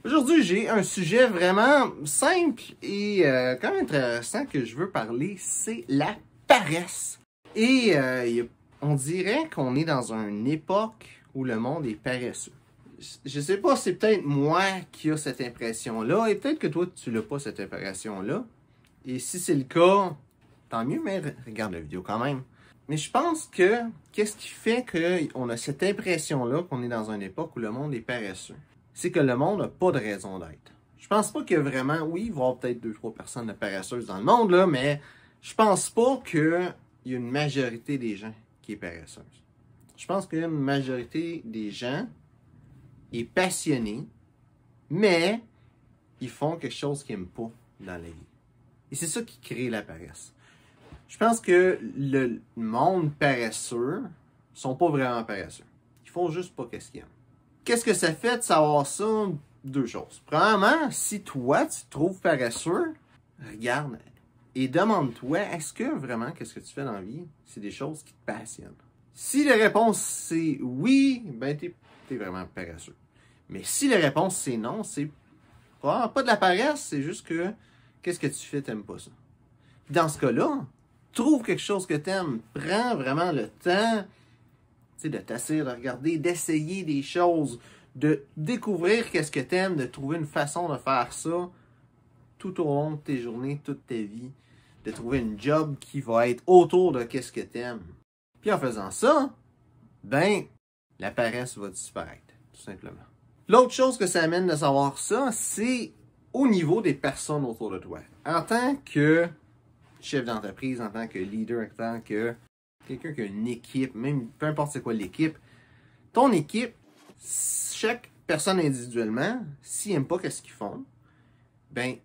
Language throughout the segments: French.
Aujourd'hui, j'ai un sujet vraiment simple et quand même intéressant que je veux parler, c'est la paresse. Et on dirait qu'on est dans une époque où le monde est paresseux. Je sais pas, c'est peut-être moi qui a cette impression-là et peut-être que toi, tu n'as pas cette impression-là. Et si c'est le cas, tant mieux, mais regarde la vidéo quand même. Mais je pense que qu'est-ce qui fait qu'on a cette impression-là qu'on est dans une époque où le monde est paresseux? C'est que le monde n'a pas de raison d'être. Je pense pas qu'il y a vraiment, oui, il va y avoir peut-être 2-3 personnes paresseuses dans le monde, là, mais je pense pas qu'il y a une majorité des gens qui est paresseuse. Je pense qu'il y a une majorité des gens est passionnée, mais ils font quelque chose qu'ils n'aiment pas dans la vie. Et c'est ça qui crée la paresse. Je pense que le monde paresseux sont pas vraiment paresseux. Ils font juste pas qu'est-ce qu'ils aiment. Qu'est-ce que ça fait de savoir ça? Deux choses. Premièrement, si toi, tu te trouves paresseux, regarde et demande-toi, est-ce que vraiment, qu'est-ce que tu fais dans la vie, c'est des choses qui te passionnent? Si la réponse c'est oui, ben t'es vraiment paresseux. Mais si la réponse c'est non, c'est probablement pas de la paresse, c'est juste que, qu'est-ce que tu fais, t'aimes pas ça. Puis dans ce cas-là, trouve quelque chose que t'aimes, prends vraiment le temps de t'asseoir, de regarder, d'essayer des choses, de découvrir qu'est-ce que t'aimes, de trouver une façon de faire ça tout au long de tes journées, toute ta vie, de trouver une job qui va être autour de qu'est-ce que t'aimes. Puis en faisant ça, ben, la paresse va disparaître, tout simplement. L'autre chose que ça amène de savoir ça, c'est au niveau des personnes autour de toi. En tant que chef d'entreprise, en tant que leader, en tant que quelqu'un qui a une équipe, même peu importe c'est quoi l'équipe, ton équipe, chaque personne individuellement, s'ils n'aiment pas ce qu'ils font, ben,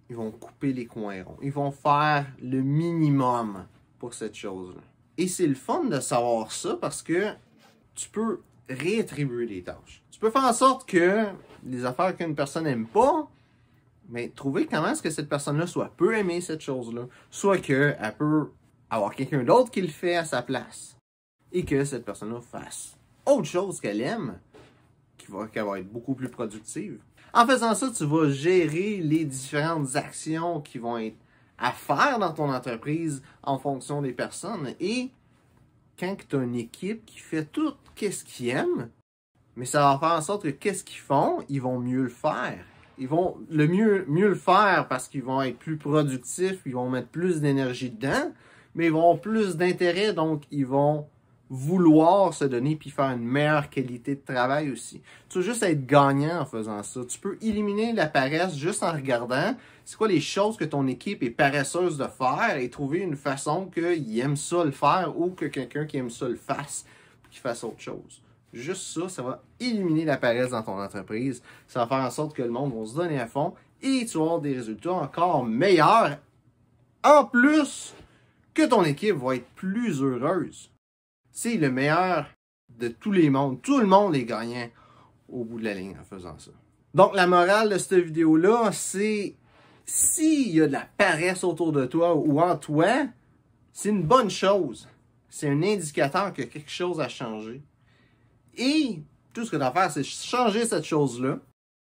ils vont couper les coins ronds. Ils vont faire le minimum pour cette chose-là. Et c'est le fun de savoir ça parce que tu peux réattribuer les tâches. Tu peux faire en sorte que les affaires qu'une personne n'aime pas, mais trouver comment est-ce que cette personne-là soit peut aimer cette chose-là, soit qu'elle peut avoir quelqu'un d'autre qui le fait à sa place et que cette personne-là fasse autre chose qu'elle aime, qu'elle va être beaucoup plus productive. En faisant ça, tu vas gérer les différentes actions qui vont être à faire dans ton entreprise en fonction des personnes. Et quand tu as une équipe qui fait tout ce qu'ils aiment, mais ça va faire en sorte que qu'est-ce qu'ils font, ils vont mieux le faire. Ils vont mieux le faire parce qu'ils vont être plus productifs, ils vont mettre plus d'énergie dedans, mais ils vont avoir plus d'intérêt, donc ils vont vouloir se donner puis faire une meilleure qualité de travail aussi. Tu vas juste être gagnant en faisant ça. Tu peux éliminer la paresse juste en regardant c'est quoi les choses que ton équipe est paresseuse de faire et trouver une façon qu'ils aiment ça le faire ou que quelqu'un qui aime ça le fasse pour qu'il fasse autre chose. Juste ça, ça va éliminer la paresse dans ton entreprise. Ça va faire en sorte que le monde va se donner à fond et tu vas avoir des résultats encore meilleurs. En plus, que ton équipe va être plus heureuse. C'est le meilleur de tous les mondes. Tout le monde est gagnant au bout de la ligne en faisant ça. Donc, la morale de cette vidéo-là, c'est s'il y a de la paresse autour de toi ou en toi, c'est une bonne chose. C'est un indicateur que quelque chose a changé. Et tout ce que tu as à faire, c'est changer cette chose-là.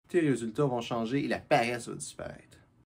Tes résultats vont changer et la paresse va disparaître.